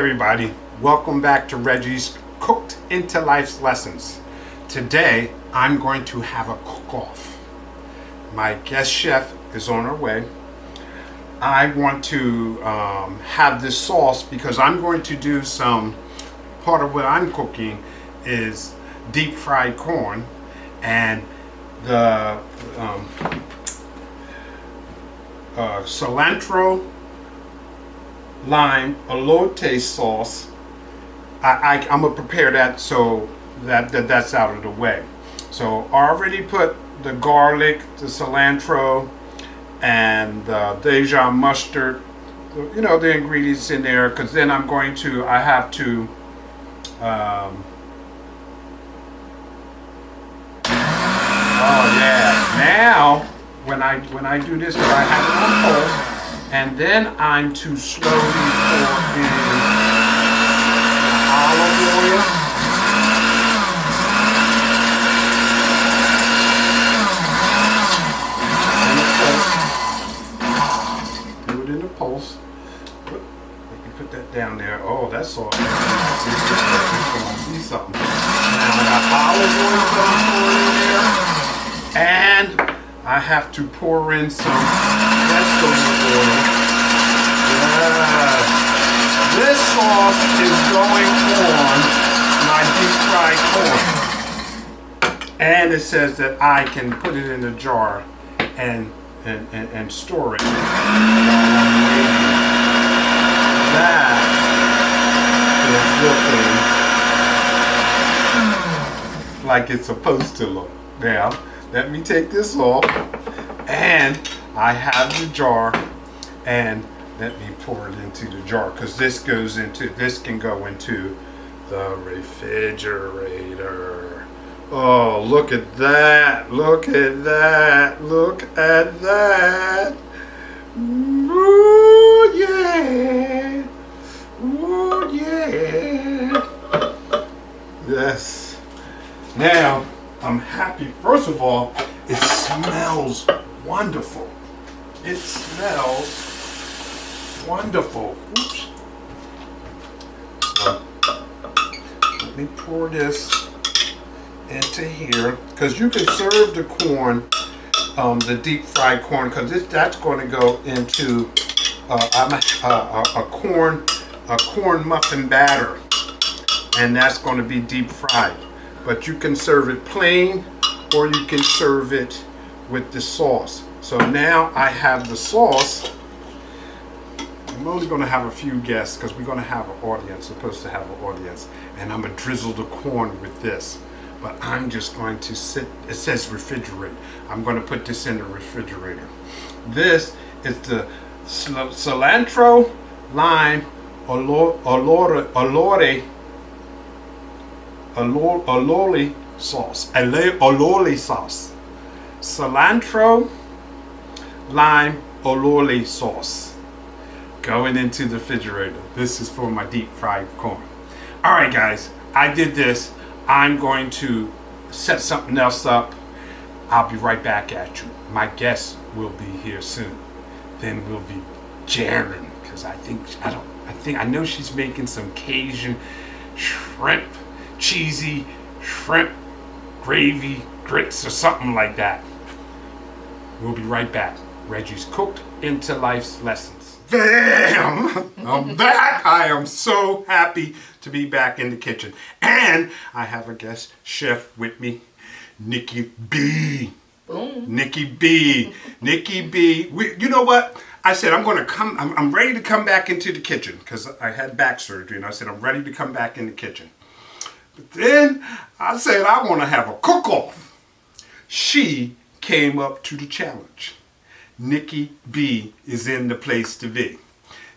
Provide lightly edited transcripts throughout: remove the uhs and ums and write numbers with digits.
Everybody, welcome back to Reggie's Cooked into Life's Lessons. Today I'm going to have a cook-off. My guest chef is on her way. I want to have this sauce because I'm going to do some, part of what I'm cooking is deep fried corn, and the cilantro lime elote sauce. I'm gonna prepare that so that's out of the way. So I already put the garlic, the cilantro, and the Dijon mustard, you know, the ingredients in there, because then I have to oh yeah, now when I do this, I have it on pulse. And then I'm to slowly pour in the olive oil. Do it in the pulse. Let me put that down there. Oh, that's all. It's going to be something. Now I got olive oil going in there. And I have to pour in some vegetable oil. Yes. This sauce is going on my deep fried corn. And it says that I can put it in a jar and store it. That is looking like it's supposed to look. Now, let me take this off, and I have the jar, and let me pour it into the jar, because this can go into the refrigerator. Oh, look at that, look at that, look at that. Ooh, yeah, ooh, yeah. Yes. Now, I'm happy. First of all, it smells wonderful. It smells wonderful. Oops. So, let me pour this into here, because you can serve the corn, the deep fried corn, because that's going to go into a corn muffin batter, and that's going to be deep fried. But you can serve it plain, or you can serve it with the sauce. So now I have the sauce. I'm only going to have a few guests because we're going to have an audience, supposed to have an audience. And I'm going to drizzle the corn with this. But I'm just going to it says refrigerate. I'm going to put this in the refrigerator. This is the cilantro, lime, aioli sauce. Cilantro, lime, aioli sauce. Going into the refrigerator. This is for my deep fried corn. All right, guys, I did this. I'm going to set something else up. I'll be right back at you. My guest will be here soon. Then we'll be jamming, because I know she's making some Cajun shrimp, cheesy shrimp gravy grits or something like that. We'll be right back. Reggie's Cooked into Life's Lessons. Bam! I'm back. I am so happy to be back in the kitchen. And I have a guest chef with me, Nicky B. Boom. Nicky B. Nicky B. You know what? I said I'm ready to come back into the kitchen, because I had back surgery, and I said I'm ready to come back in the kitchen. But then I said I want to have a cook-off. She came up to the challenge. Nicky B is in the place to be.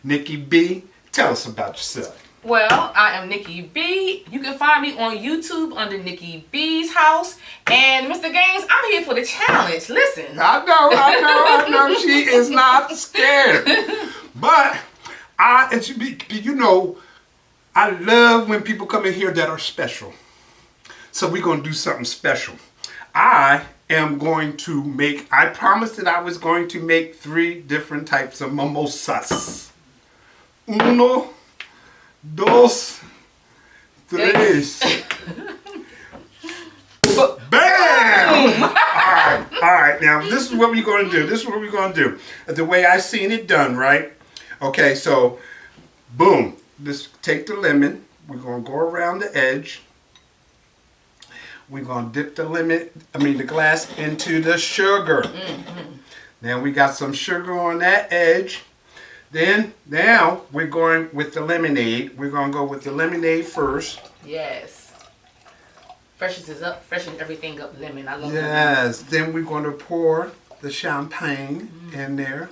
Nicky B, tell us about yourself. Well, I am Nicky B. You can find me on YouTube under Nicky B's house. And Mr. Gaines, I'm here for the challenge. Listen. I know. She is not scared. But I love when people come in here that are special. So we're going to do something special. I am going to make, I promised that I was going to make 3 different types of mimosas. Uno, dos, tres. Bam! All right. Now this is what we're going to do. The way I seen it done, right? Okay, so boom. Just take the lemon. We're going to go around the edge. We're going to dip the glass into the sugar. Now we got some sugar on that edge. Then now we're going with the lemonade. We're going to go with the lemonade first. Yes. Freshen everything up, lemon. I love lemon. Yes. Then we're going to pour the champagne in there.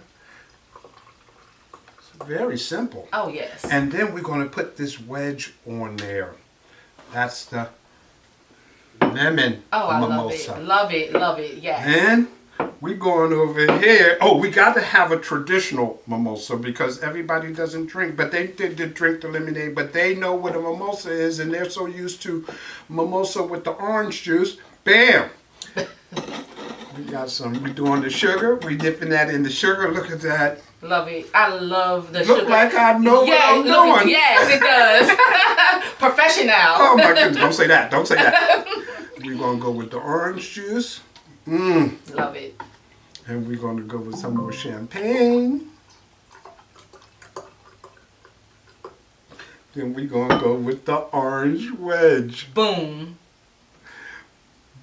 It's very simple. Oh, yes. And then we're going to put this wedge on there. That's the lemon mimosa. Love it, yes. And we're going over here. Oh, we got to have a traditional mimosa because everybody doesn't drink. But they did drink the lemonade, but they know what a mimosa is, and they're so used to mimosa with the orange juice. Bam! We got some. We're doing the sugar. We're dipping that in the sugar. Look at that. Love it. I love the sugar. Look like I know what I'm doing. Yes, it does. Professional. Oh my goodness! Don't say that. Don't say that. We're gonna go with the orange juice. Love it. And we're going to go with some more champagne. Then we're going to go with the orange wedge. Boom.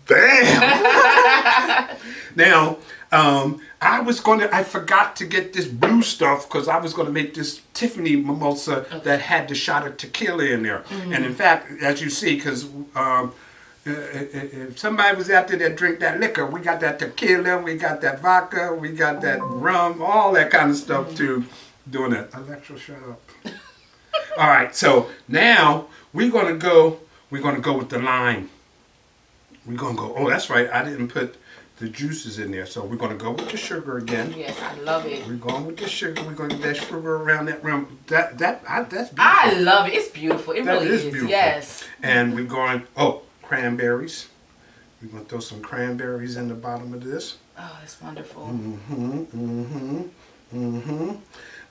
Bam! Now, I forgot to get this blue stuff because I was going to make this Tiffany mimosa that had the shot of tequila in there. And in fact, as you see, because if somebody was out there that drink that liquor, we got that tequila, we got that vodka, we got that rum, all that kind of stuff too. Doing that. Alexa, shut up. All right, so now we're gonna go with the lime. We're gonna go. Oh, that's right. I didn't put the juices in there, so we're gonna go with the sugar again. Yes, I love it. We're going with the sugar. We're gonna get that sugar around that rum. That's beautiful. I love it. It's beautiful. It really is. Beautiful. Yes. And we're going. Oh. Cranberries. We're going to throw some cranberries in the bottom of this. Oh, that's wonderful.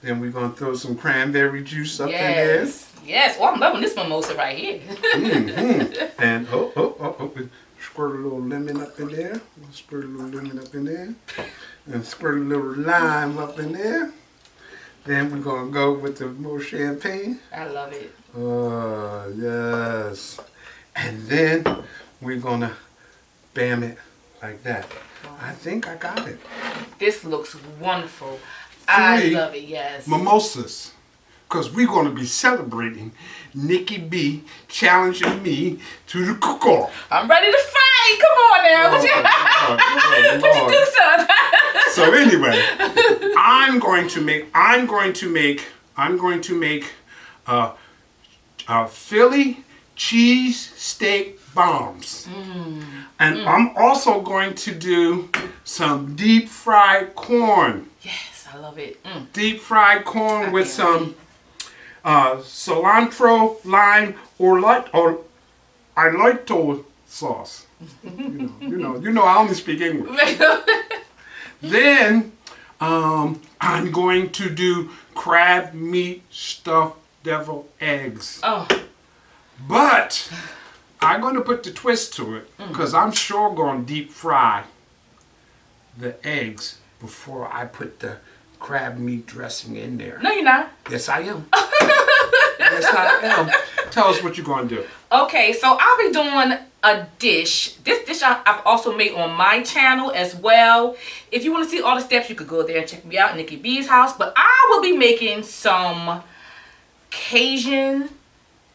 Then we're going to throw some cranberry juice up in there. Yes. Oh, I'm loving this mimosa right here. And squirt a little lemon up in there. Squirt a little lemon up in there. And squirt a little lime up in there. Then we're going to go with the more champagne. I love it. Yes. And then we're going to bam it like that. Wow. I think I got it. This looks wonderful. I love it, yes. Mimosas. Because we're going to be celebrating Nicky B challenging me to the cook-off. I'm ready to fight. Come on now. What you do, son? So anyway, I'm going to make Philly cheese steak bombs. And I'm also going to do some deep fried corn. Yes, I love it. Deep fried corn with some cilantro, lime, or alito sauce. You know, I only speak English. Then I'm going to do crab meat stuffed deviled eggs. Oh. But I'm going to put the twist to it because I'm sure going to deep fry the eggs before I put the crab meat dressing in there. No, you're not. Yes, I am. Yes, I am. Tell us what you're going to do. Okay, so I'll be doing a dish. This dish I've also made on my channel as well. If you want to see all the steps, you could go there and check me out, Nicky B's house. But I will be making some Cajun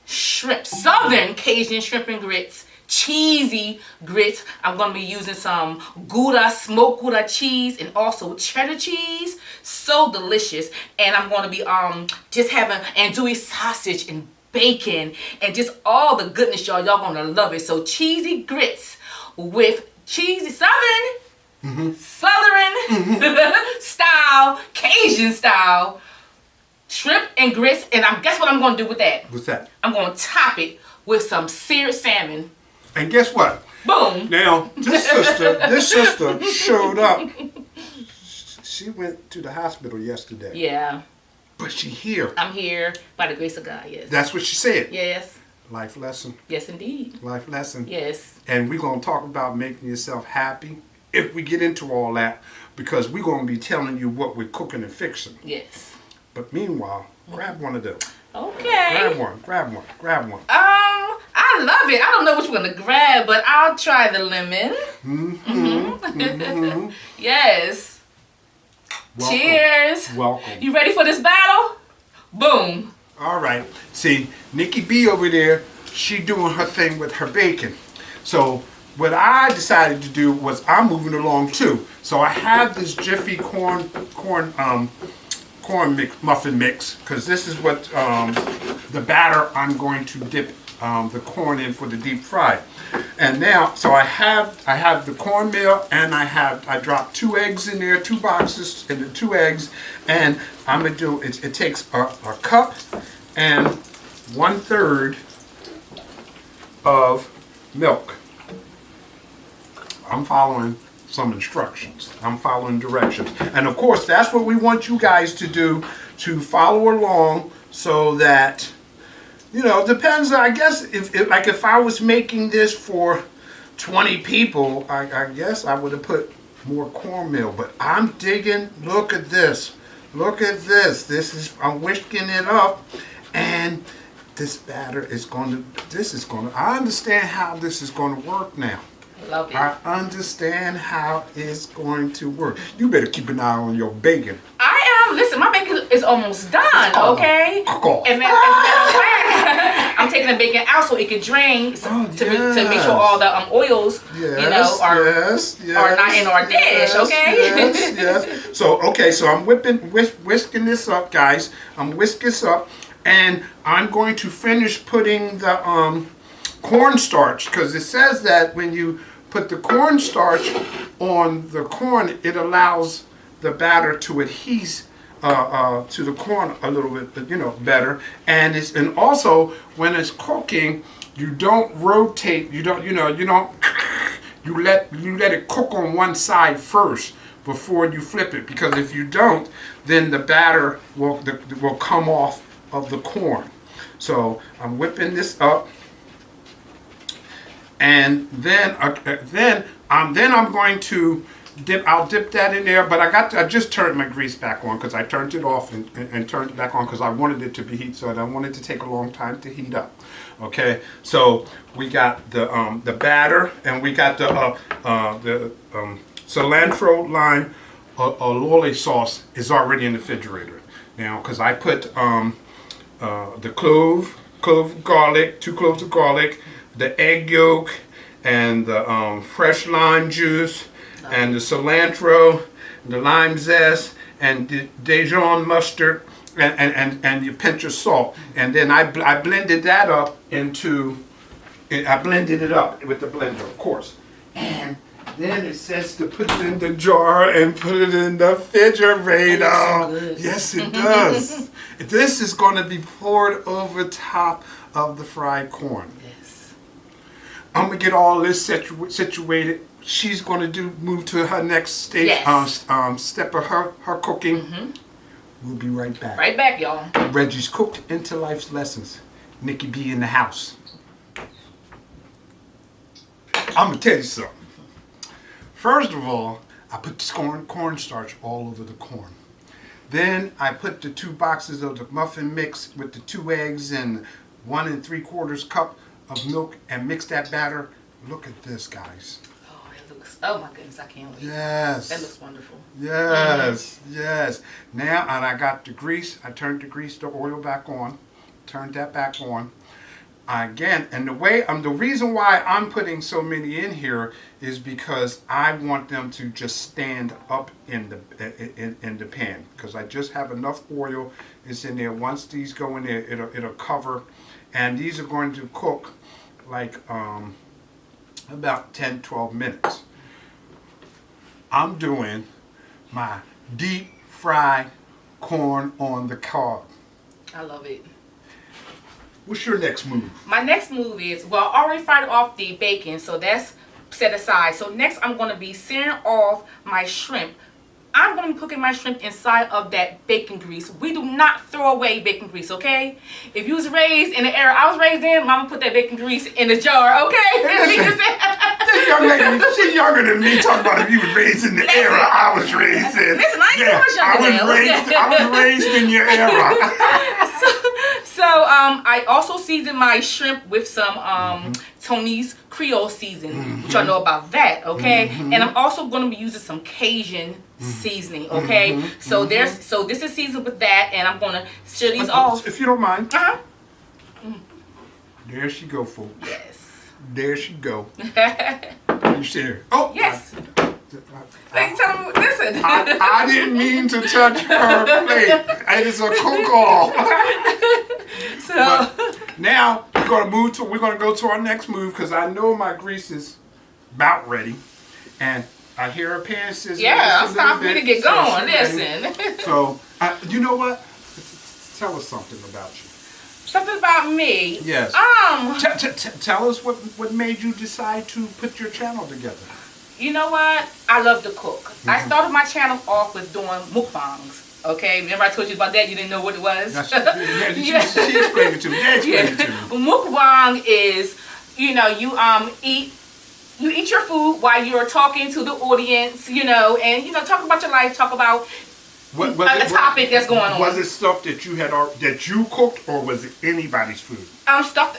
shrimp, southern Cajun shrimp and grits, cheesy grits. I'm going to be using some Gouda, smoked Gouda cheese, and also cheddar cheese. So delicious. And I'm going to be just having andouille sausage and bacon and just all the goodness, y'all. Y'all going to love it. So cheesy grits with cheesy southern style, Cajun style shrimp and grits. And guess what I'm going to do with that? What's that? I'm going to top it with some seared salmon. And guess what? Boom. Now, this sister showed up. She went to the hospital yesterday. Yeah. But she here. I'm here by the grace of God, yes. That's what she said. Yes. Life lesson. Yes, indeed. Life lesson. Yes. And we're going to talk about making yourself happy if we get into all that, because we're going to be telling you what we're cooking and fixing. Yes. But meanwhile, grab one of those. Okay. Grab one. I love it. I don't know which one to grab, but I'll try the lemon. Yes. Welcome. Cheers. Welcome. You ready for this battle? Boom. All right. See, Nicky B over there, she doing her thing with her bacon. So what I decided to do was I'm moving along too. So I have this Jiffy corn mix, muffin mix, because this is what the batter I'm going to dip the corn in for the deep fry. And now, so I have the cornmeal, and I dropped 2 eggs in there, 2 boxes and the 2 eggs, and I'm gonna do it takes a cup and 1/3 of milk. I'm following some instructions. I'm following directions. And of course, that's what we want you guys to do, to follow along, so that, you know, depends. I guess if I was making this for 20 people, I guess I would have put more cornmeal. But I'm digging. Look at this. Look at this. I'm whisking it up, and this batter is going to. I understand how this is going to work now. Love it. I understand how it's going to work. You better keep an eye on your bacon. I am. Listen, my bacon is almost done. Okay. Cookoff. And then, as a matter of fact, I'm taking the bacon out so it can drain, to make sure all the oils, are not in our dish. Okay. Yes. So I'm whisking this up, guys. I'm whisking this up, and I'm going to finish putting the cornstarch, because it says that when you put the cornstarch on the corn, it allows the batter to adhere to the corn a little bit, better. And also when it's cooking, you don't rotate. You let it cook on one side first before you flip it, because if you don't, then the batter will come off of the corn. So I'm whipping this up. And then I'm going to dip. I'll dip that in there. But I just turned my grease back on, because I turned it off and turned it back on because I wanted it to be heat. So I don't want it to take a long time to heat up. Okay. So we got the batter, and we got the cilantro, lime, aioli sauce is already in the refrigerator now, because I put the clove of garlic, 2 cloves of garlic, the egg yolk, and the fresh lime juice, and the cilantro, the lime zest, and the Dijon mustard, and your pinch of salt. And then I blended that up I blended it up with the blender, of course. And then it says to put it in the jar and put it in the refrigerator. So yes, it does. This is going to be poured over top of the fried corn. I'm gonna get all this situated. She's gonna move to her next stage, step of her cooking. We'll be right back. Right back, y'all. Reggie's Cooked into Life's Lessons. Nicky B in the house. I'm gonna tell you something. First of all, I put this cornstarch all over the corn. Then I put the 2 boxes of the muffin mix with the 2 eggs and 1 3/4 cup of milk, and mix that batter. Look at this, guys. Oh, it looks, oh my goodness, I can't wait. Yes. That looks wonderful. Yes, yes. Now, and I got the grease. I turned the oil back on. Turned that back on. Again, and the reason why I'm putting so many in here is because I want them to just stand up in the pan, because I just have enough oil is in there. Once these go in there, it'll cover. And these are going to cook like about 10-12 minutes. I'm doing my deep fried corn on the cob. I love it. What's your next move? My next move is, well, I already fried off the bacon, so that's set aside. So next I'm going to be searing off my shrimp I'm going to be cooking my shrimp inside of that bacon grease. We do not throw away bacon grease, okay? If you was raised in the era I was raised in, Mama put that bacon grease in the jar, okay? Listen, this young lady, she's younger than me, talking about if you was raised in the era I was raised in. Listen, I ain't so much younger I was raised in your era. So I also season my shrimp with some Tony's Creole seasoning, which I know about that, okay? And I'm also going to be using some Cajun seasoning, okay? So this is seasoned with that, and I'm going to stir these off. If you don't mind. There she go, folks. Yes. There she go. You share. Oh yes. Listen. I didn't mean to touch her plate. It is a cook-off. So now we're gonna go to our next move because I know my grease is about ready, and I hear her pan sizzling. Yeah, it's time for me to get going. Listen. So you know what? Tell us something about you. Something about me. Yes. Tell us what made you decide to put your channel together. You know what? I love to cook. I started my channel off with doing mukbangs. Okay, remember I told you about that? You didn't know what it was. She explained it to me. They explained it to me. Mukbang is, you know, you eat your food while you're talking to the audience, you know, and talk about your life, talk about a topic that's going on. Was it stuff that you cooked, or was it anybody's food?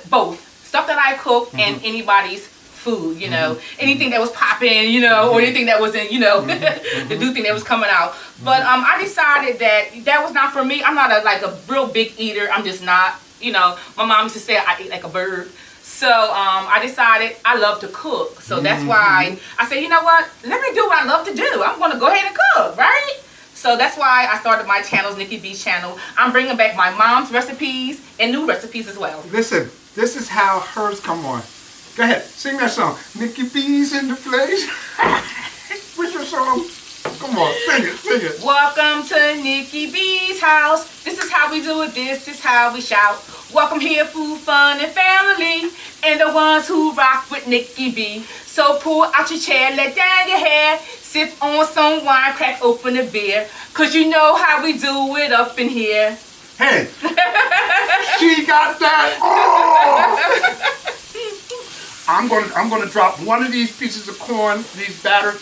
Both stuff that I cooked and anybody's food, you know, anything that was popping, you know, or anything that wasn't, you know, the new thing that was coming out. But I decided that was not for me. I'm not a real big eater. I'm just not, you know. My mom used to say I eat like a bird. So I decided I love to cook. So that's why I said, you know what? Let me do what I love to do. I'm going to go ahead and cook, right? So that's why I started my channel, Nicky B's channel. I'm bringing back my mom's recipes and new recipes as well. Listen, this is how hers come on. Go ahead, sing that song. Nicky B's in the place. What's your song? Come on, sing it. Welcome to Nicky B's house. This is how we do it. This is how we shout. Welcome here, food, fun, and family, and the ones who rock with Nicky B. So pull out your chair, let down your hair, sip on some wine, crack open a beer, cause you know how we do it up in here. Hey, she got that. Oh! I'm gonna drop one of these pieces of corn, these battered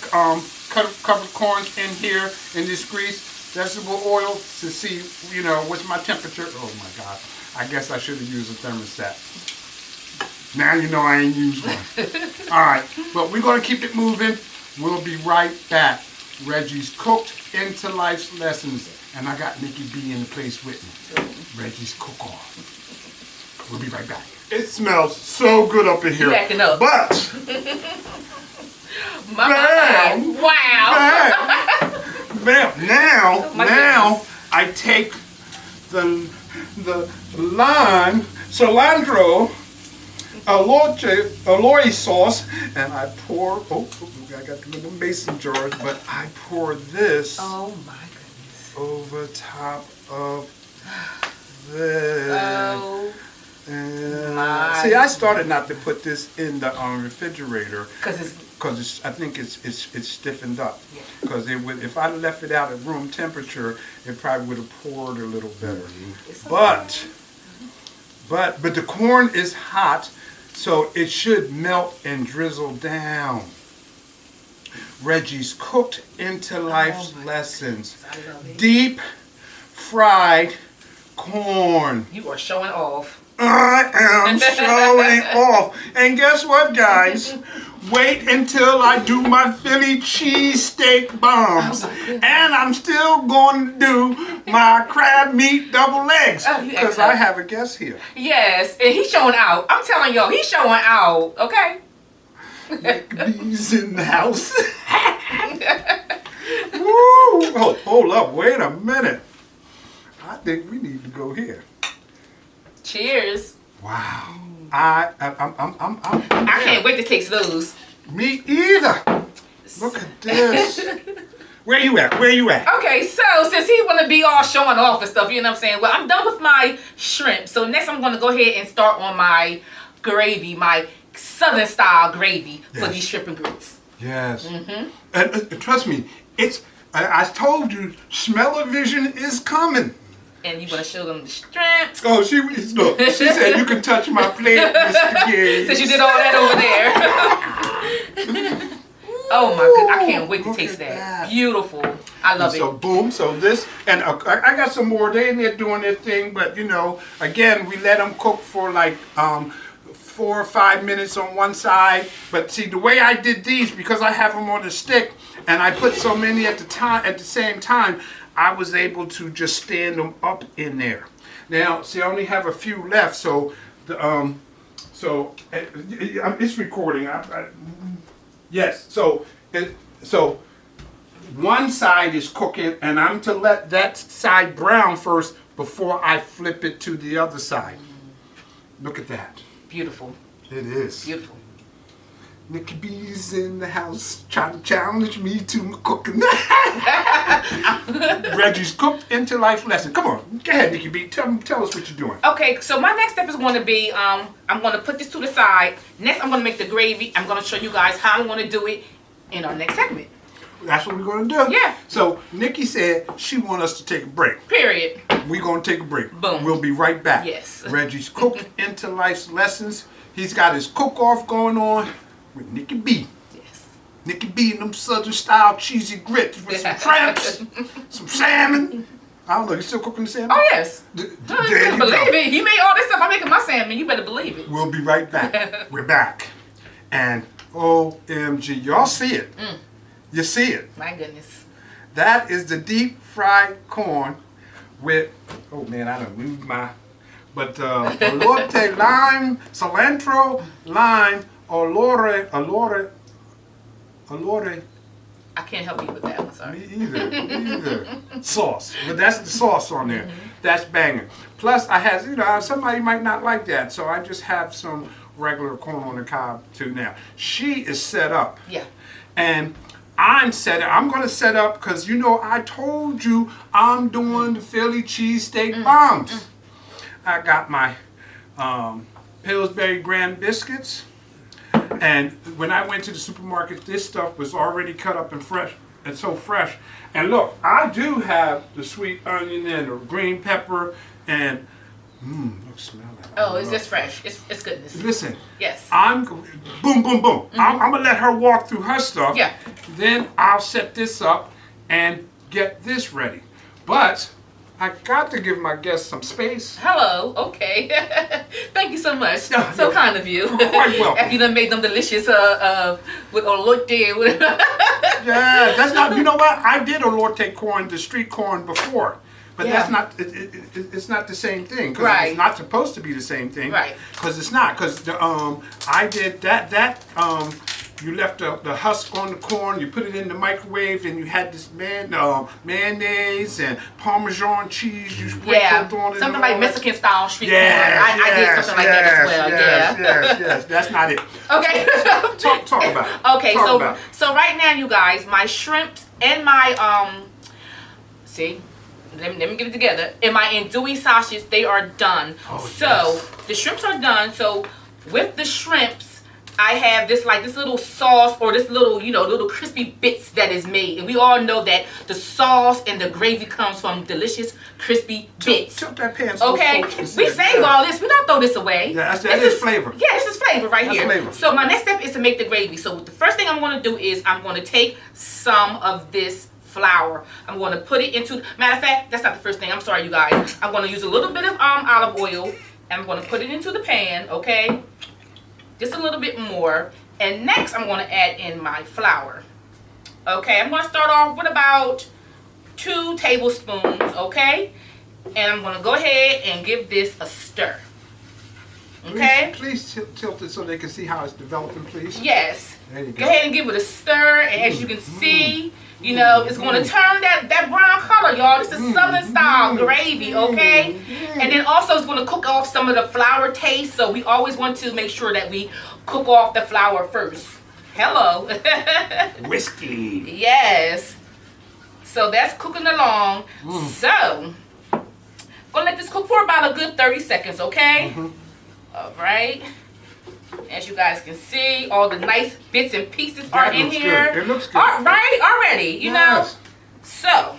covered corns in here in this grease, vegetable oil, to see, you know, what's my temperature. Oh my God, I guess I should have used a thermostat. Now you know I ain't used one. All right, but we're gonna keep it moving. We'll be right back. Reggie's cooked into life's lessons, and I got Nicky B in the place with me. Reggie's cook-off. We'll be right back. It smells so good up in here. You acting up. But wow. Now I take the lime, cilantro, aloe sauce, and I pour. I got the little mason jars, but I pour this. Oh my goodness. Over top of this. Oh. See, I started not to put this in the refrigerator because I think it's stiffened up. Because if I left it out at room temperature, it probably would have poured a little better. But the corn is hot, so it should melt and drizzle down. Reggie's cooked into life's lessons. Deep fried corn. You are showing off. I am showing off. And guess what, guys? Wait until I do my Philly cheesesteak bombs. And I'm still going to do my crab meat double legs. Because I have a guest here. Yes, and he's showing out. I'm telling y'all, he's showing out, okay? He's in the house. Woo! Oh, hold up, wait a minute. I think we need to go here. Cheers. Wow. I can't wait to taste those. Me either. Look at this. Where you at? Okay, so since he want to be all showing off and stuff, you know what I'm saying? Well, I'm done with my shrimp. So next I'm going to go ahead and start on my gravy, my Southern style gravy for these shrimp and grits. Yes. And trust me, I told you, smell-o-vision is coming. And you want to show them the shrimps. Oh, look, she said you can touch my plate, Mr. Gay. Since you did all that over there. Oh my goodness, I can't wait to taste that. Beautiful. I love it. So boom, so this, and I got some more. They in there doing their thing, but you know, again, we let them cook for like 4 or 5 minutes on one side. But see, the way I did these, because I have them on the stick, and I put so many at the same time, I was able to just stand them up in there. Now, see, I only have a few left, so the it's recording. Yes, so one side is cooking, and I'm to let that side brown first before I flip it to the other side. Look at that. Beautiful. It is. Beautiful. Nicky B's in the house trying to challenge me to cooking. Reggie's cooked into life lesson. Come on, go ahead, Nicky B. Tell us what you're doing. Okay, so my next step is going to be, I'm going to put this to the side. Next, I'm going to make the gravy. I'm going to show you guys how I'm going to do it in our next segment. That's what we're going to do. Yeah. So Nicky said she wants us to take a break. Period. We're going to take a break. Boom. We'll be right back. Yes. Reggie's cooked into life's lessons. He's got his cook-off going on with Nicky B. Yes. Nicky B and them southern style cheesy grits with some shrimps, some salmon. I don't know, you still cooking the salmon? Oh, yes. There You you better go. believe it. He made all this stuff. I'm making my salmon. You better believe it. We'll be right back. We're back. And OMG, y'all see it. You see it. My goodness. That is the deep fried corn with, oh man, I done moved my, but elote, lime, cilantro, lime, olore. I can't help you with that. I'm sorry. Me either. Sauce. But that's the sauce on there. That's banging. Plus, I have, you know, somebody might not like that, so I just have some regular corn on the cob too now. She is set up. Yeah. And I'm going to set up because, you know, I told you I'm doing the Philly cheesesteak bombs. I got my Pillsbury Graham biscuits. And when I went to the supermarket, this stuff was already cut up and fresh. And so fresh. And look, I do have the sweet onion and the green pepper and look, smell that. Oh, it's just fresh. It's goodness. Listen. Yes. I'm boom, boom, boom. I'm gonna let her walk through her stuff. Yeah. Then I'll set this up and get this ready. But I got to give my guests some space. Hello. Okay. Thank you so much. So you're kind of you. quite welcome. After you done made them delicious with elote. Yeah, that's not. You know what? I did elote corn, the street corn before. But Yeah. that's not. It's not the same thing. 'Cause Right. It's not supposed to be the same thing. Right. Because it's not. Because I did that. You left the husk on the corn. You put it in the microwave, and you had this mayonnaise and Parmesan cheese. You sprinkled Yeah. on it. Something and like all that. Mexican style street corn. Yes, I did something like that as well. Yes. That's not it. Okay. Talk about it. Okay, Talk about it. so right now, you guys, my shrimps and my let me get it together. And my andouille sausage, they are done. Oh, so yes. the shrimps are done. So with the shrimps, I have this little sauce or this little crispy bits that is made. And we all know that the sauce and the gravy comes from delicious crispy bits. Tilt that pan so Okay, folks can see we it. save Yeah. all this. We don't throw this away. Yeah, that This is flavor. Yeah, this is flavor right That's here. flavor. So my next step is to make the gravy. So the first thing I'm going to do is I'm going to take some of this flour. I'm going to put it into, matter of fact, that's not the first thing. I'm sorry, you guys. I'm going to use a little bit of olive oil. And I'm going to put it into the pan, okay? Just a little bit more. And next, I'm going to add in my flour. Okay, I'm going to start off with about 2 tablespoons, okay? And I'm going to go ahead and give this a stir. Okay? Please tilt it so they can see how it's developing, please. Yes. There you Go go. ahead and give it a stir. And as you can see, you know, it's going to turn that brown color, y'all. This is Southern style gravy, okay? And then also it's going to cook off some of the flour taste. So we always want to make sure that we cook off the flour first. Hello. Whiskey. Yes. So that's cooking along. So, I'm going to let this cook for about a good 30 seconds, okay? All right. As you guys can see, all the nice bits and pieces are in looks here. good. It looks good. All right, already, you Yes. know. So,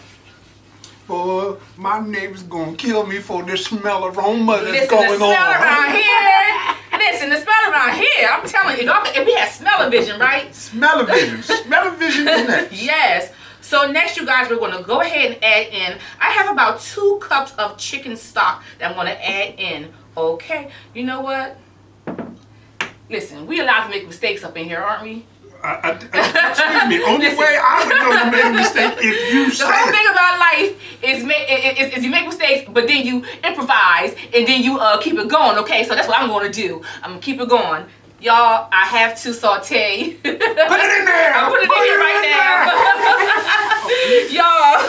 Boy, my neighbor's gonna kill me for the smell aroma that's listen, going the smell on. around here. Listen, the smell around here. I'm telling you, if we had smell-o-vision, right? Smell-o-vision. Smell-o-vision is next. Yes. So next, you guys, we're going to go ahead and add in. I have about 2 cups of chicken stock that I'm going to add in. Okay. You know what? Listen, we allowed to make mistakes up in here, aren't we? Excuse me. Only way I would know you made a mistake if you The said whole it. thing about life is you make mistakes, but then you improvise and then you keep it going. Okay, so that's what I'm going to do. I'm going to keep it going. Y'all, I have to saute. Put it in there. I'll put it in here right now. Y'all,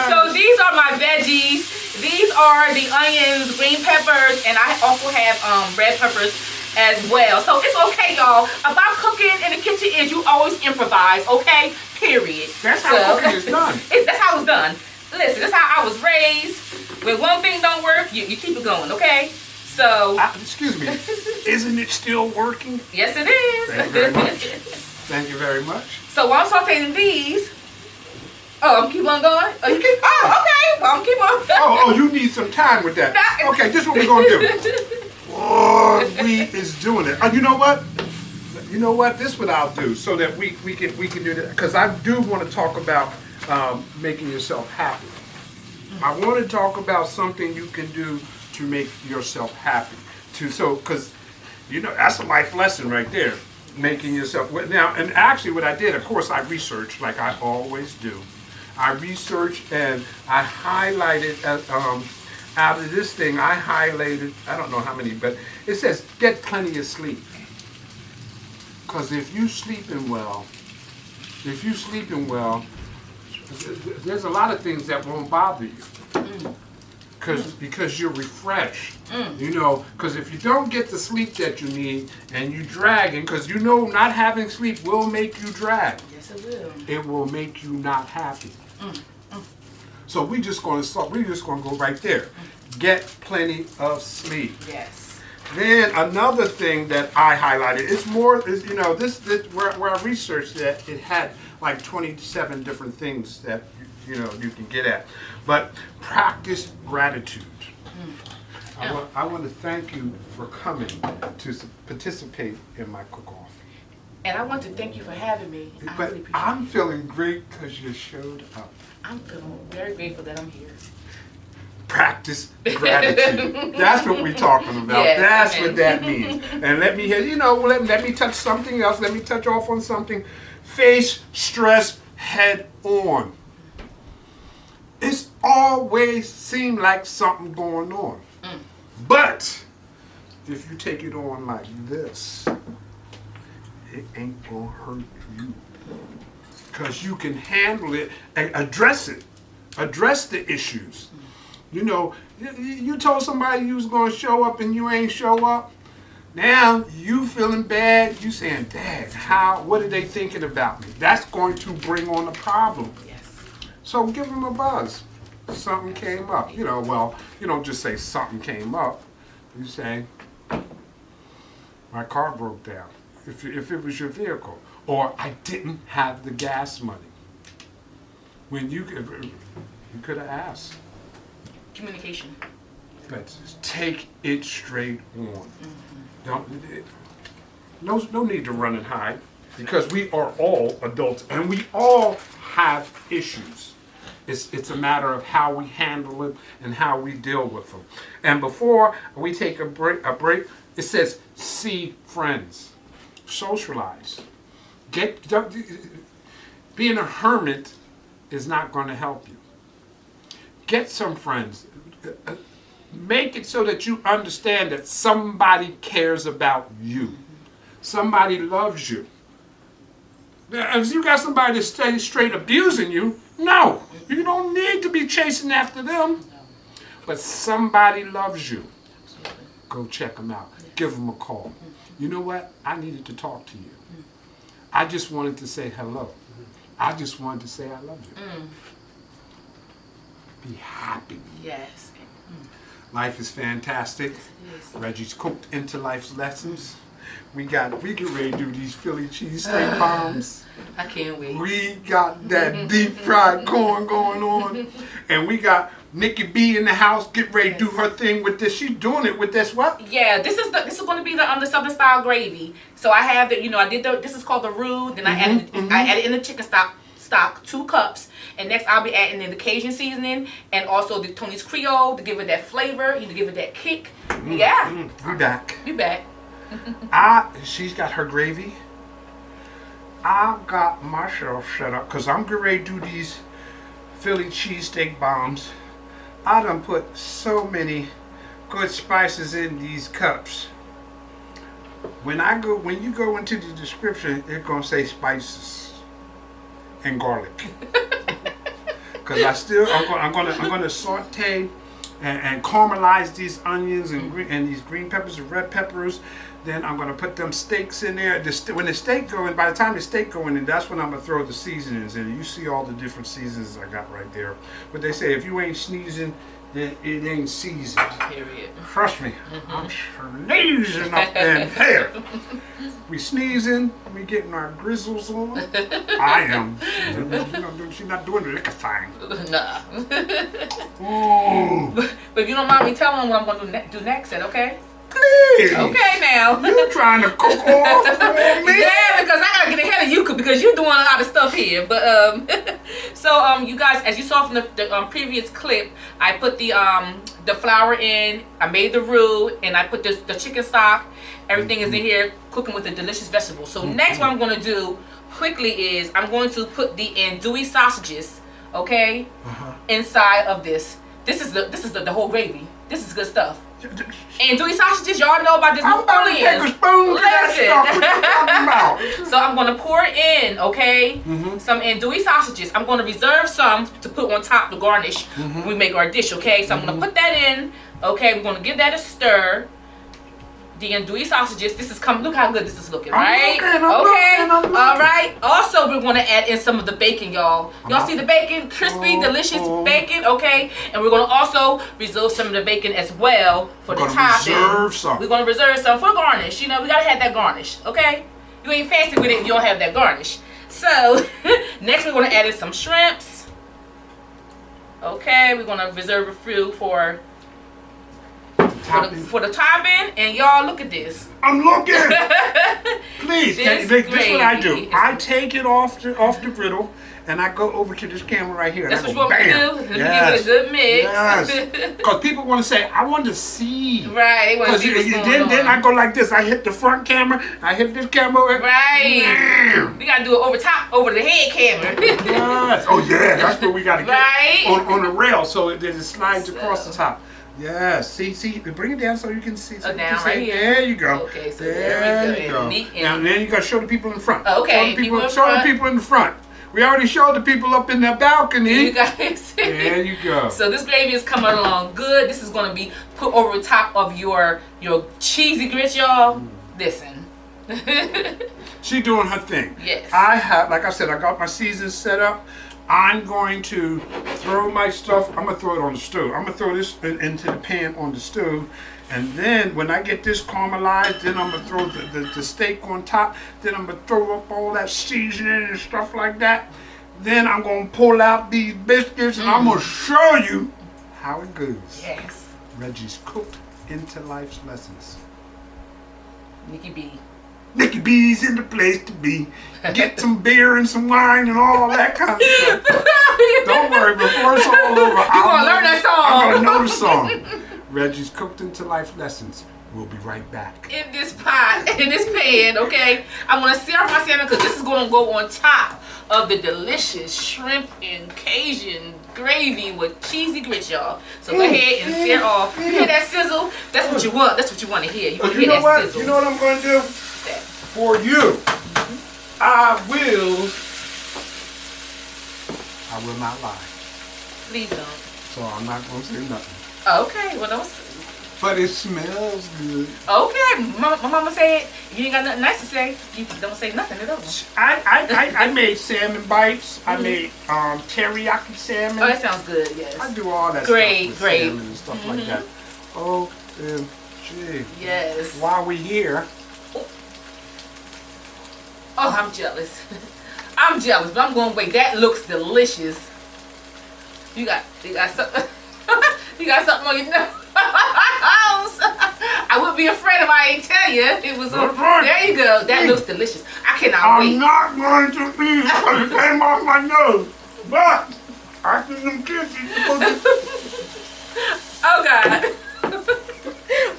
so these are my veggies. These are the onions, green peppers, and I also have red peppers as well. So it's okay, y'all. About cooking in the kitchen is you always improvise, okay? Period. That's how cooking is done. That's how it's done. Listen, that's how I was raised. When one thing don't work, you keep it going, okay? So... excuse me. Isn't it still working? Yes, it is. Thank you very much. Thank you very much. So while I'm sauteing these... Oh, I'm keep on going? Oh, you keep... Oh, okay. Well, I'm keep on... Oh, you need some time with that. Okay, this is what we're going to do. Oh, we is doing it. You know what? You know what? This is what I'll do so that we can do that. Because I do want to talk about making yourself happy. I want to talk about something you can do to make yourself happy. Because you know that's a life lesson right there. Making yourself now. And actually, what I did, of course, I researched like I always do. I researched and I highlighted. Out of this thing, I highlighted, I don't know how many, but it says get plenty of sleep. Because if you sleeping well, there's a lot of things that won't bother you. Because you're refreshed. You know, because if you don't get the sleep that you need and you dragging, because you know not having sleep will make you drag. Yes, it will. It will make you not happy. So we're just going to go right there. Get plenty of sleep. Yes. Then another thing that I highlighted is you know, this where I researched that it had like 27 different things that you know you can get at. But practice gratitude. I want to thank you for coming to participate in my cook-off. And I want to thank you for having me. But I'm feeling great because you showed up. I'm feeling very grateful that I'm here. Practice gratitude. That's what we're talking about. Yes, that's amen. what that means. And let me hear, you know, let me touch something else. Let me touch off on something. Face stress head on. It's always seemed like something going on. But if you take it on like this, it ain't gonna hurt you. Because you can handle it and address it. Address the issues. You know, you told somebody you was going to show up and you ain't show up. Now you feeling bad. You saying, Dad, what are they thinking about me? That's going to bring on a problem. Yes. So give them a buzz. Something came up. You know, well, you don't just say something came up. You say, my car broke down. If it was your vehicle. Or I didn't have the gas money. When you could have asked. Communication. But take it straight on. No need to run and hide. Because we are all adults and we all have issues. It's a matter of how we handle it and how we deal with them. And before we take a break, it says see friends. Socialize. Being a hermit is not going to help you. Get some friends. Make it so that you understand that somebody cares about you. Somebody loves you. If you got somebody that's steady straight abusing you, no. You don't need to be chasing after them. But somebody loves you. Go check them out. Give them a call. You know what? I needed to talk to you. I just wanted to say hello. I just wanted to say I love you. Be happy. Yes. Life is fantastic. Yes. Reggie's cooked into life's lessons. We get ready to do these Philly cheesesteak bombs. I can't wait. We got that deep fried corn going on. And we got Nicky B in the house. Get ready to do her thing with this. She's doing it with this what? Yeah, this is going to be the Southern style gravy. So I have the, I did this is called the roux. Then I added in the chicken stock 2 cups. And next I'll be adding in the Cajun seasoning and also the Tony's Creole to give it that flavor, to give it that kick. Yeah. We back. We back. She's got her gravy. I got myself set up because I'm getting ready to do these Philly cheesesteak bombs. I done put so many good spices in these cups. When you go into the description, it's gonna say spices and garlic. Cause I'm gonna saute and caramelize these onions and these green peppers and red peppers. Then I'm gonna put them steaks in there. When the steak go in, by the time the steak go in, that's when I'm gonna throw the seasonings in. You see all the different seasons I got right there. But they say if you ain't sneezing, then it ain't seasoned. Period. Trust me, I'm sneezing up in here. We sneezing, we getting our grizzles on. I am. She's not doing the liquor thing. Nah. Ooh. But if you don't mind me telling them what I'm going to do next, then okay? Please. Okay now. You trying to cook off for me? Yeah, because I gotta get ahead of you because you're doing a lot of stuff here. But so you guys, as you saw from the previous clip, I put the flour in, I made the roux, and I put the chicken stock. Everything is in here cooking with the delicious vegetables. So next, what I'm gonna do quickly is I'm going to put the andouille sausages, okay, inside of this. This is the whole gravy. This is good stuff. Andouille sausages, y'all know about this. I'm about to take a spoon to that stuff. What you talking about? So I'm gonna pour in, okay, some andouille sausages. I'm gonna reserve some to put on top to garnish when we make our dish, okay? So I'm gonna put that in, okay. We're gonna give that a stir. The andouille sausages. This is coming. Look how good this is looking, right? I'm looking. All right. Also, we're gonna add in some of the bacon, y'all. Y'all see the bacon? Crispy, delicious bacon, okay? And we're gonna also reserve some of the bacon as well for the topping. We're gonna reserve some for garnish. We gotta have that garnish, okay? You ain't fancy with it if you don't have that garnish. So next, we're gonna add in some shrimps. Okay, we're gonna reserve a few for the topping, and y'all look at this. I'm looking. Please, this is what I do. I take it off the griddle, and I go over to this camera right here. That's what you want me to do. Let me give it a good mix. Yes. Because people want to say, I want to see. Right. They want to see what's going on. Then I go like this. I hit the front camera. I hit this camera. Right. We gotta do it over the head camera. Yes. Oh yeah, that's what we gotta get. Right. On the rail, so it slides across the top. Yes, see, bring it down so you can see. So down right here. There you go. Okay, so there we go. Now then you gotta show the people in front. Okay, show the people in the front. We already showed the people up in the balcony. You guys see. There you go. So this gravy is coming along good. This is gonna be put over the top of your cheesy grits, y'all. Listen. She doing her thing. Yes. Like I said, I got my season set up. I'm going to throw my stuff. I'm gonna throw it on the stove. I'm gonna throw this into the pan on the stove, and then when I get this caramelized, then I'm gonna throw the steak on top. Then I'm gonna throw up all that seasoning and stuff like that. Then I'm gonna pull out these biscuits, and I'm gonna show you how it goes. Yes. Reggie's cooked into life's lessons. Nicky B. Nicky B's in the place to be. Get some beer and some wine and all that kind of stuff. Don't worry, before it's all over, You're going to learn that song. I'm going to know the song. Reggie's Cooked into Life Lessons. We'll be right back. In this pot, in this pan, okay? I'm going to sear my salmon because this is going to go on top of the delicious shrimp and Cajun gravy with cheesy grits, y'all. So go ahead and sear off. You hear that sizzle? That's what you want. That's what you want to hear. You want to hear that sizzle. You know what I'm going to do? For you, I will not lie. Please don't. So I'm not going to say nothing. Okay, well don't say. But it smells good. Okay, my mama said you ain't got nothing nice to say. You don't say nothing at all. I made salmon bites. I made teriyaki salmon. Oh, that sounds good. Yes. I do all that stuff with salmon and stuff like that. OMG. Yes. While we here, Oh, I'm jealous. I'm jealous, but I'm going to wait. That looks delicious. You got something. You got something on your nose. I wouldn't be afraid if I ain't tell you. It was right. There you go. That looks delicious. I cannot wait. I'm not going to eat it because it came off my nose. But I see some kids eat the cookies. Oh God.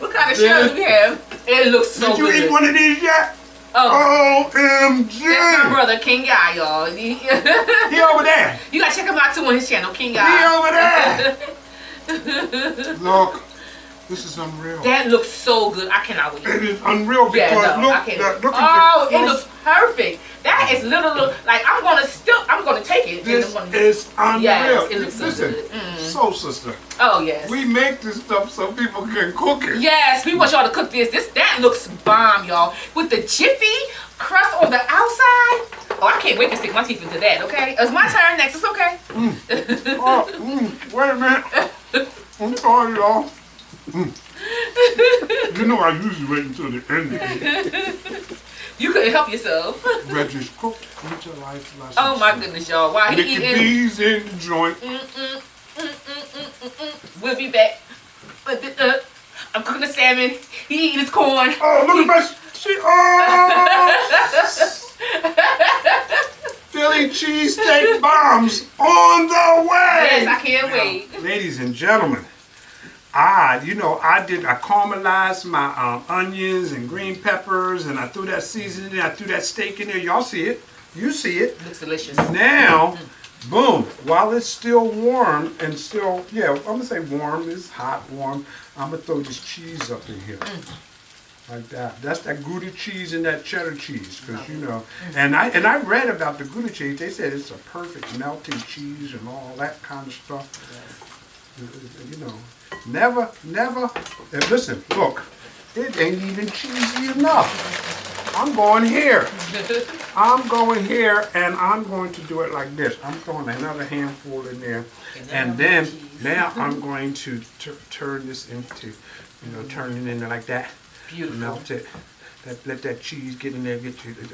What kind of show do we have? It looks so good. Did you eat one of these yet? Oh. OMG. That's my brother, King Guy, y'all. He over there. You gotta check him out too on his channel, King Guy. He over there. Look, this is unreal. That looks so good. I cannot wait. It is unreal because look at it looks perfect. That is little like I'm gonna take it. This is unreal. Yes, it looks so Listen, good. Soul Sister. Oh yes. We make this stuff so people can cook it. Yes, we want y'all to cook this. That looks bomb, y'all. With the Jiffy crust on the outside. Oh, I can't wait to stick my teeth into that. Okay, it's my turn next. It's okay. Wait a minute. I'm sorry, y'all. You know I usually wait until the end of it. You couldn't help yourself. Reggie's cooked into life lessons. Oh my goodness, y'all. Why he Nicky eating? B's in the joint. We'll be back. I'm cooking the salmon. He eating his corn. Oh, look at my Philly cheesesteak bombs on the way. Yes, I can't wait. Ladies and gentlemen, I caramelized my onions and green peppers, and I threw that seasoning in. I threw that steak in there. Y'all see it. You see it. Looks delicious. Now, boom, while it's still warm and still, I'm going to say warm. It's hot, warm. I'm going to throw this cheese up in here. Like that. That's that Gouda cheese and that cheddar cheese, because and I read about the Gouda cheese. They said it's a perfect melting cheese and all that kind of stuff. Never. And listen, look, it ain't even cheesy enough. I'm going here. I'm going here, and I'm going to do it like this. I'm throwing another handful in there, and then now I'm going to turn this into, turn it into like that. Beautiful. Melt it. Let that cheese get in there.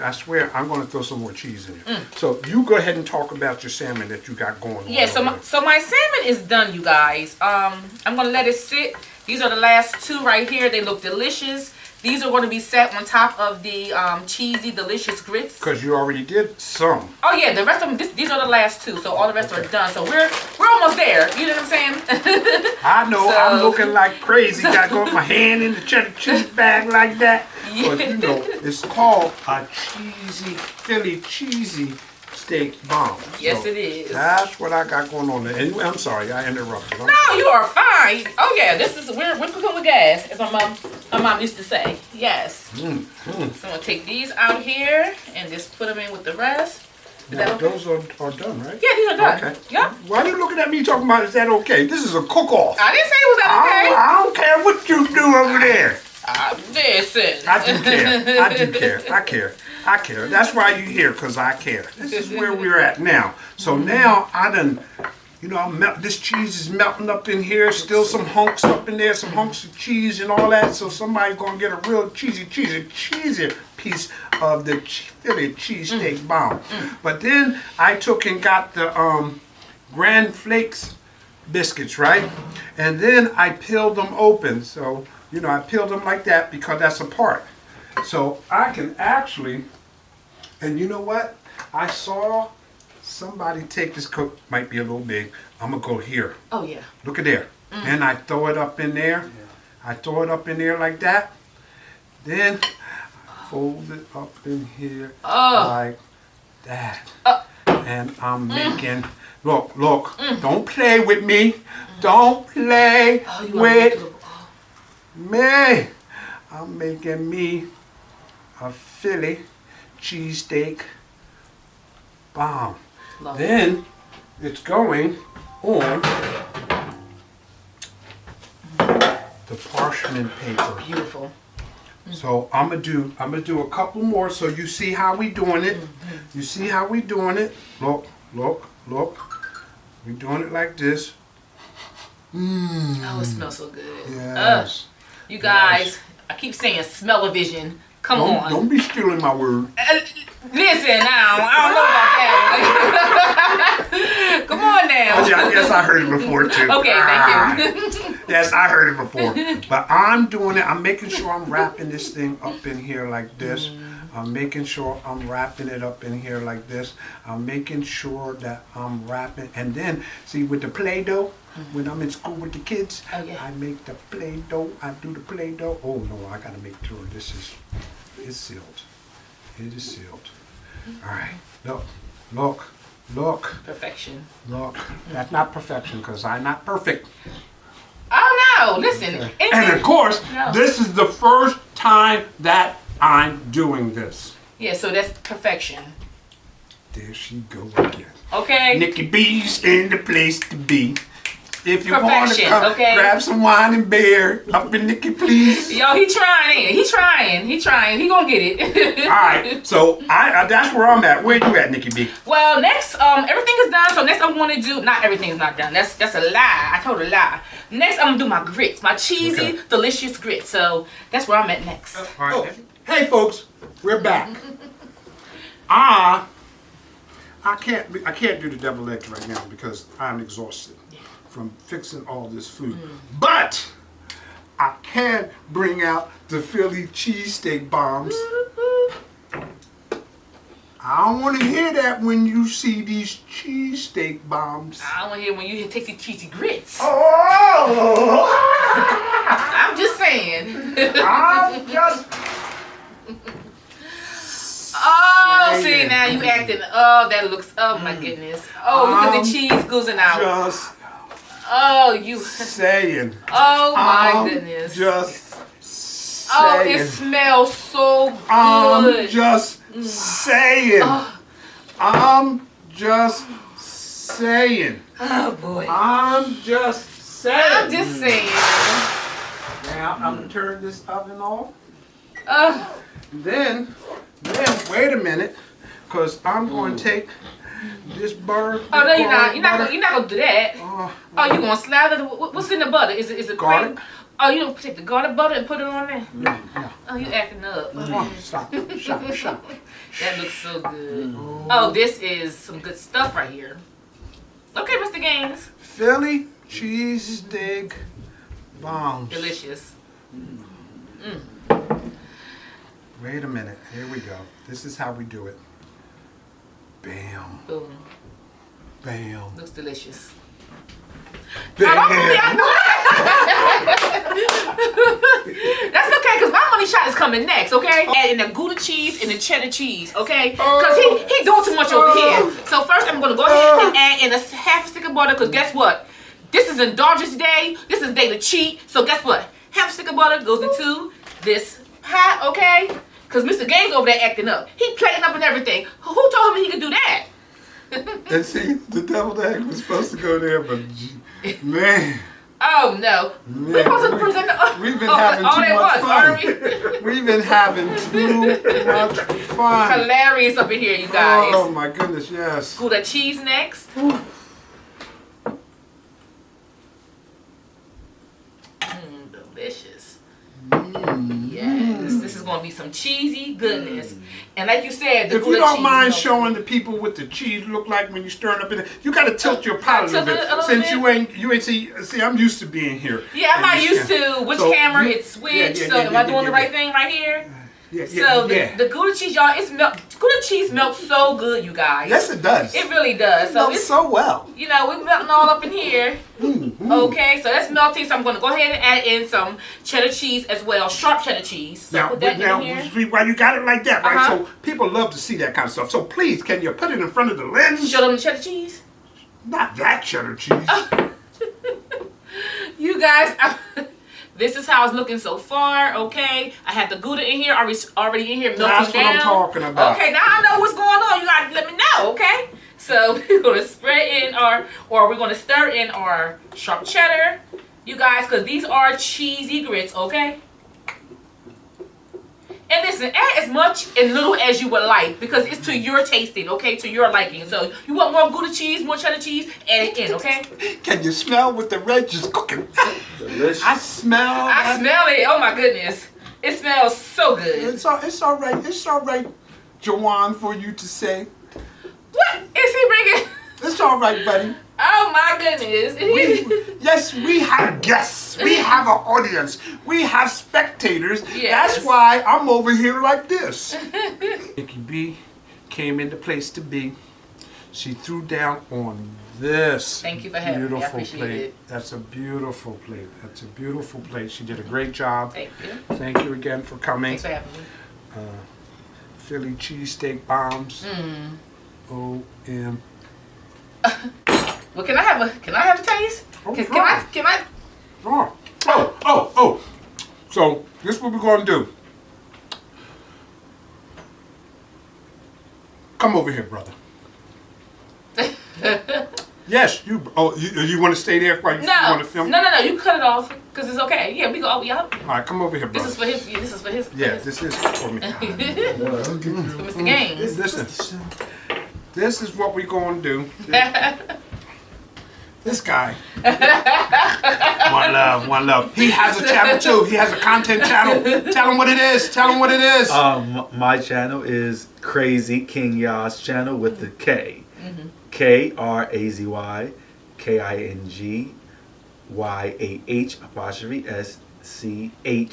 I swear, I'm going to throw some more cheese in there. So you go ahead and talk about your salmon that you got going on. Yeah, so my salmon is done, you guys. I'm going to let it sit. These are the last two right here. They look delicious. These are going to be set on top of the cheesy, delicious grits. Because you already did some. Oh yeah, the rest of them. These are the last two, so all the rest are done. So we're almost there. You know what I'm saying? I know. So, I'm looking like crazy. Got to go with my hand in the cheddar cheese bag like that. But it's called a Philly cheesy steak bomb. Yes, it is. That's what I got going on there. And I'm sorry, I interrupted. No, you are fine. Oh yeah, we're cooking with gas, as my mom used to say. Yes. So I'm gonna take these out here and just put them in with the rest. Now, those are done, right? Yeah, these are done. Okay. Yep. Why are you looking at me talking about is that okay? This is a cook-off. I didn't say it was that okay. I don't care what you do over there. Listen. I do care. I care. That's why you're here, because I care. This is where we're at now. So now I done, this cheese is melting up in here. Still some hunks up in there, some hunks of cheese and all that. So somebody's going to get a real cheesy piece of the Philly cheesesteak bomb. But then I took and got the Grand Flakes biscuits, right? And then I peeled them open. So, I peeled them like that because that's a part. So I can actually, and you know what? I saw somebody take this coat, might be a little big. I'm going to go here. Oh, yeah. Look at there. Then I throw it up in there. Yeah. I throw it up in there like that. Then fold it up in here like that. And I'm making, look, don't play with me. Don't play with me. I'm making me a Philly cheesesteak bomb. Love then it's going on the parchment paper. Beautiful. So I'm gonna do a couple more so you see how we doing it. You see how we doing it. Look. We doing it like this. Oh, it smells so good. Yes. You guys, I keep saying smell-o-vision. Come on. Don't be stealing my word. Listen now, I don't know about that. Come on now. Oh, yeah, yes, I heard it before too. Okay, thank you. Yes, I heard it before. But I'm doing it. I'm making sure I'm wrapping this thing up in here like this. I'm making sure I'm wrapping it up in here like this. I'm making sure that I'm wrapping. And then, see, with the Play-Doh, when I'm in school with the kids, I make the Play-Doh. I do the Play-Doh. Oh, no, I got to make sure this is sealed. It is sealed. All right. Look. Perfection. Look. That's not perfection because I'm not perfect. Oh, no. Listen. Okay. And, of course, this is the first time that I'm doing this. Yeah, so that's perfection. There she go again. Okay. Nicky B's in the place to be. If you want to Perfection, come, okay. grab some wine and beer. Up in Nicky, please. Yo, he trying. He gonna get it. All right. So I that's where I'm at. Where you at, Nicky B? Well, next, everything is done. So next, I'm gonna do. Not everything is not done. That's a lie. I told a lie. Next, I'm gonna do my grits, my cheesy, delicious grits. So that's where I'm at next. All right. Oh, hey, folks, we're back. I can't do the deviled eggs right now because I'm exhausted from fixing all this food. But I can bring out the Philly cheesesteak bombs. I don't want to hear that when you see these cheesesteak bombs. I don't want to hear when you take these cheesy grits. Oh! I'm just saying. I'm just... Oh, see, now you acting. Oh, that looks, oh my goodness. Oh, look at the cheese oozing out. Just oh, you. saying. Oh my goodness. Just saying. Oh, it smells so good. I'm just saying. I'm just saying. Oh boy. I'm just saying. I'm just saying. Now I'm gonna turn this oven off. Then wait a minute, cause I'm going to take this butter. Oh no, you're not. You're not gonna do that. Oh, you gonna slather? What's in the butter? Is it garlic? Cream? Oh, you don't take the garlic butter and put it on there? No. Oh, you acting up. Stop. That looks so good. Oh, this is some good stuff right here. Okay, Mr. Gaines. Philly cheesesteak bombs. Delicious. Wait a minute. Here we go. This is how we do it. Bam. Boom. Bam. Looks delicious. Bam. That's okay, because my money shot is coming next, okay? Adding the Gouda cheese and the cheddar cheese, okay? Because he doing too much over here. So first I'm going to go ahead and add in a half a stick of butter, because guess what? This is Indulgence Day. This is the day to cheat. So guess what? Half a stick of butter goes into this pot, okay? Because Mr. Gaines over there acting up. He plating up and everything. Who told him he could do that? And see, the deviled egg was supposed to go there, but man. Oh no. We're supposed to present we've been having too much fun. We've been having too much fun. Hilarious up in here, you guys. Oh my goodness, yes. Gouda cheese next. Delicious. Yes, this is going to be some cheesy goodness. And like you said, the if you don't mind showing the people what the cheese look like when you stir it up in it, you got to tilt your pot a little bit. Since you ain't see, I'm used to being here. Yeah, I'm not used to which camera it's switched. So am I doing the right thing right here? The Gouda cheese, y'all, Gouda cheese melts so good, you guys. Yes, it does. It really does. So it's so well. You know, we're melting all up in here. Okay, so that's melting. So I'm going to go ahead and add in some cheddar cheese as well, sharp cheddar cheese. So now, put that in here. Why you got it like that, right? So people love to see that kind of stuff. So please, can you put it in front of the lens? Show them the cheddar cheese. Not that cheddar cheese. You guys. This is how it's looking so far, okay? I have the Gouda in here, already in here melting down. That's what I'm talking about. Okay, now I know what's going on. You gotta let me know, okay? So we're gonna spread in or we're gonna stir in our sharp cheddar, you guys, because these are cheesy grits, okay? And listen, add as much and little as you would like because it's to your tasting, okay? To your liking. So you want more Gouda cheese, more cheddar cheese, add it in, okay? Can you smell what the Reggie's cooking? Delicious. I smell it. Oh my goodness. It smells so good. It's all right. It's all right, Jawan, for you to say. What is he bringing? It's all right, buddy. Oh my goodness. Yes, we have guests. We have an audience. We have spectators. Yes. That's why I'm over here like this. Nicky B came into place to be. She threw down on this Thank you for having me. I beautiful appreciate plate. it. That's a beautiful plate. That's a beautiful plate. She did a great job. Thank you. Thank you again for coming. Thanks for having me. Philly cheesesteak bombs. O.M. Well, can I have a taste? Oh, Can sure. I? Oh. So, this is what we're going to do. Come over here, brother. Yes, you. Oh, you want to stay there while you want to film? No. You cut it off because it's okay. Yeah, we go. Oh, yeah. All right, come over here, brother. This is for his. This is for his. Yeah, this is for me. For Mr. Gaines. Listen, this is what we're going to do. This guy. One love. He has a channel too. He has a content channel. Tell him what it is. My channel is Crazy King Ya's channel with the K. KRAZY KINGYAH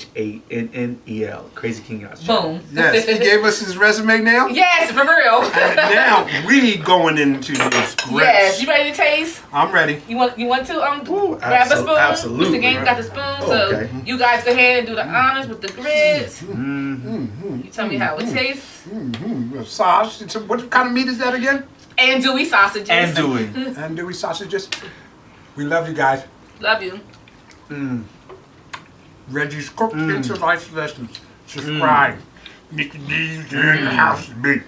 SCHANNEL. Crazy King Ya's channel. Boom. Yes, he gave us his resume now. Yes, for real. And now we going into this grits. Yes, you ready to taste? I'm ready. You want to grab a spoon? absolutely. Mr. Gaines got the spoon, so Okay. you guys go ahead and do the honors with the grits. You tell me how it tastes. Sausage. So what kind of meat is that again? Andouille sausages. Andouille sausages. We love you guys. Love you. Reggie's Cooked Into Life Lessons. Subscribe. Nicky B's in the house to be.